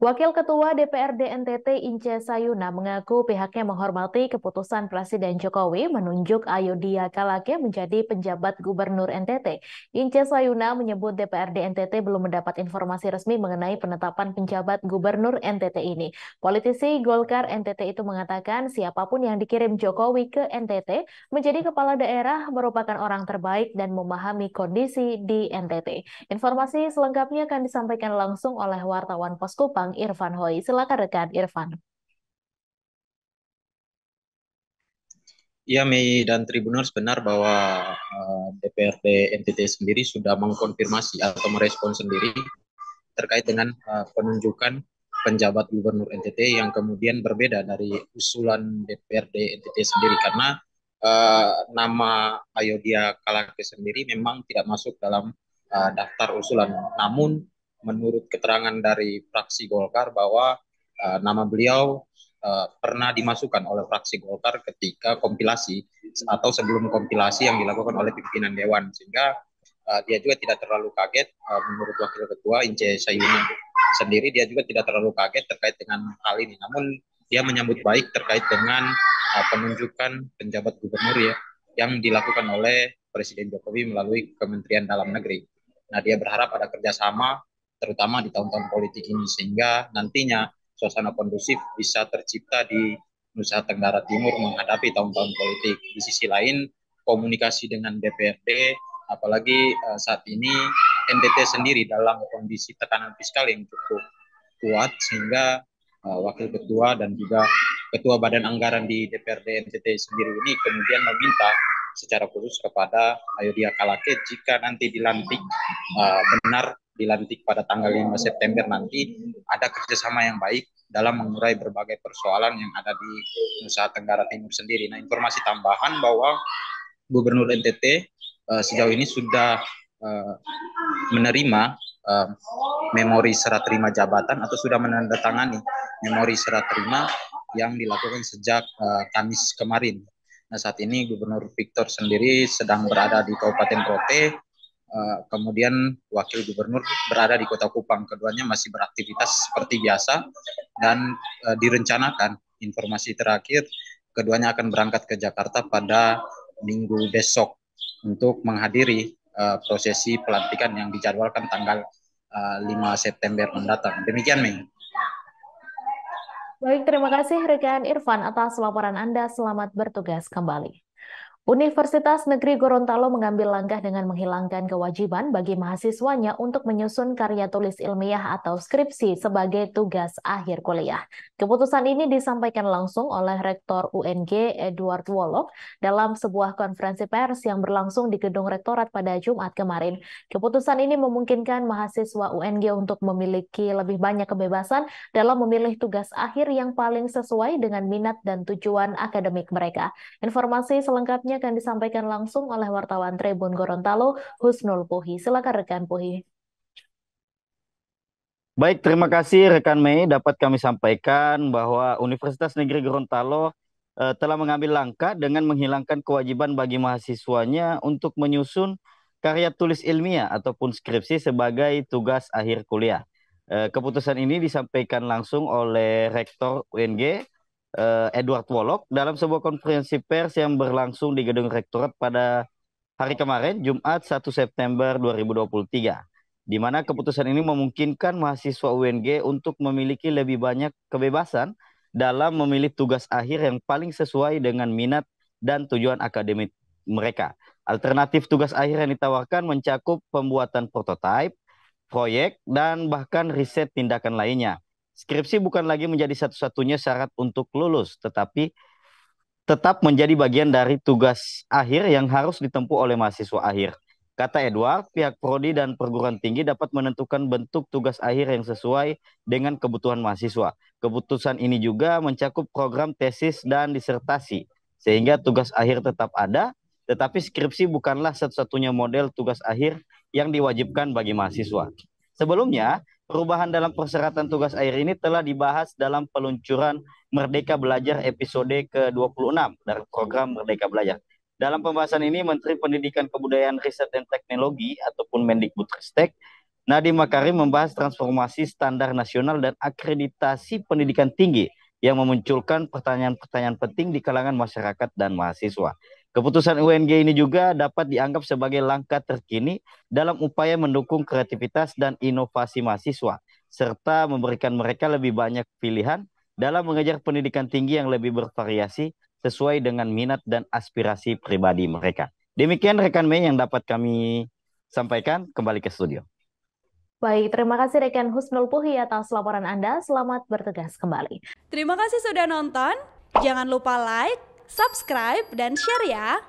Wakil Ketua DPRD NTT Ince Sayuna mengaku pihaknya menghormati keputusan Presiden Jokowi menunjuk Ayodhya Kalake menjadi penjabat Gubernur NTT. Ince Sayuna menyebut DPRD NTT belum mendapat informasi resmi mengenai penetapan penjabat Gubernur NTT ini. Politisi Golkar NTT itu mengatakan siapapun yang dikirim Jokowi ke NTT menjadi kepala daerah merupakan orang terbaik dan memahami kondisi di NTT. Informasi selengkapnya akan disampaikan langsung oleh wartawan Pos Kupang Irfan Hoi. Silakan rekan Irfan. Ya, Mei dan Tribuners benar bahwa DPRD NTT sendiri sudah mengkonfirmasi atau merespon sendiri terkait dengan penunjukan penjabat gubernur NTT yang kemudian berbeda dari usulan DPRD NTT sendiri karena nama Ayodhya Kalake sendiri memang tidak masuk dalam daftar usulan. Namun menurut keterangan dari fraksi Golkar bahwa nama beliau pernah dimasukkan oleh fraksi Golkar ketika kompilasi atau sebelum kompilasi yang dilakukan oleh pimpinan Dewan, sehingga dia juga tidak terlalu kaget. Menurut Wakil Ketua Ince Sayuni sendiri, dia juga tidak terlalu kaget terkait dengan hal ini. Namun dia menyambut baik terkait dengan penunjukan penjabat gubernur ya yang dilakukan oleh Presiden Jokowi melalui Kementerian Dalam Negeri. Nah, dia berharap ada kerjasama terutama di tahun-tahun politik ini sehingga nantinya suasana kondusif bisa tercipta di Nusa Tenggara Timur menghadapi tahun-tahun politik. Di sisi lain, komunikasi dengan DPRD, apalagi saat ini NTT sendiri dalam kondisi tekanan fiskal yang cukup kuat sehingga Wakil Ketua dan juga Ketua Badan Anggaran di DPRD NTT sendiri ini kemudian meminta secara khusus kepada Ayodhya Kalake jika nanti dilantik benar dilantik pada tanggal 5 September nanti ada kerjasama yang baik dalam mengurai berbagai persoalan yang ada di Nusa Tenggara Timur sendiri. Nah, informasi tambahan bahwa Gubernur NTT sejauh ini sudah menerima memori serah terima jabatan atau sudah menandatangani memori serah terima yang dilakukan sejak Kamis kemarin. Nah, saat ini Gubernur Victor sendiri sedang berada di Kabupaten Rote, kemudian Wakil Gubernur berada di Kota Kupang. Keduanya masih beraktivitas seperti biasa dan direncanakan informasi terakhir keduanya akan berangkat ke Jakarta pada minggu besok untuk menghadiri prosesi pelantikan yang dijadwalkan tanggal 5 September mendatang. Demikian, Mei. Baik, terima kasih rekan Irfan atas laporan Anda. Selamat bertugas kembali. Universitas Negeri Gorontalo mengambil langkah dengan menghilangkan kewajiban bagi mahasiswanya untuk menyusun karya tulis ilmiah atau skripsi sebagai tugas akhir kuliah. Keputusan ini disampaikan langsung oleh Rektor UNG Edward Wolok dalam sebuah konferensi pers yang berlangsung di Gedung Rektorat pada Jumat kemarin. Keputusan ini memungkinkan mahasiswa UNG untuk memiliki lebih banyak kebebasan dalam memilih tugas akhir yang paling sesuai dengan minat dan tujuan akademik mereka. Informasi selengkapnya akan disampaikan langsung oleh wartawan Tribun Gorontalo, Husnul Puhi. Silakan rekan Puhi. Baik, terima kasih rekan Mei. Dapat kami sampaikan bahwa Universitas Negeri Gorontalo telah mengambil langkah dengan menghilangkan kewajiban bagi mahasiswanya untuk menyusun karya tulis ilmiah ataupun skripsi sebagai tugas akhir kuliah. Keputusan ini disampaikan langsung oleh Rektor UNG Edward Wolok dalam sebuah konferensi pers yang berlangsung di Gedung Rektorat pada hari kemarin, Jumat 1 September 2023. Di mana keputusan ini memungkinkan mahasiswa UNG untuk memiliki lebih banyak kebebasan dalam memilih tugas akhir yang paling sesuai dengan minat dan tujuan akademik mereka. Alternatif tugas akhir yang ditawarkan mencakup pembuatan prototipe, proyek, dan bahkan riset tindakan lainnya. Skripsi bukan lagi menjadi satu-satunya syarat untuk lulus, tetapi tetap menjadi bagian dari tugas akhir yang harus ditempuh oleh mahasiswa akhir. Kata Edward, pihak prodi dan perguruan tinggi dapat menentukan bentuk tugas akhir yang sesuai dengan kebutuhan mahasiswa. Keputusan ini juga mencakup program tesis dan disertasi, sehingga tugas akhir tetap ada, tetapi skripsi bukanlah satu-satunya model tugas akhir yang diwajibkan bagi mahasiswa. Sebelumnya, perubahan dalam persyaratan tugas akhir ini telah dibahas dalam peluncuran Merdeka Belajar episode ke-26 dari program Merdeka Belajar. Dalam pembahasan ini, Menteri Pendidikan Kebudayaan Riset dan Teknologi ataupun Mendikbudristek Nadiem Makarim membahas transformasi standar nasional dan akreditasi pendidikan tinggi yang memunculkan pertanyaan-pertanyaan penting di kalangan masyarakat dan mahasiswa. Keputusan UNG ini juga dapat dianggap sebagai langkah terkini dalam upaya mendukung kreativitas dan inovasi mahasiswa, serta memberikan mereka lebih banyak pilihan dalam mengejar pendidikan tinggi yang lebih bervariasi sesuai dengan minat dan aspirasi pribadi mereka. Demikian rekan Mei yang dapat kami sampaikan. Kembali ke studio. Baik, terima kasih rekan Husnul Puhi atas laporan Anda. Selamat bertugas kembali. Terima kasih sudah nonton. Jangan lupa like, subscribe, dan share ya.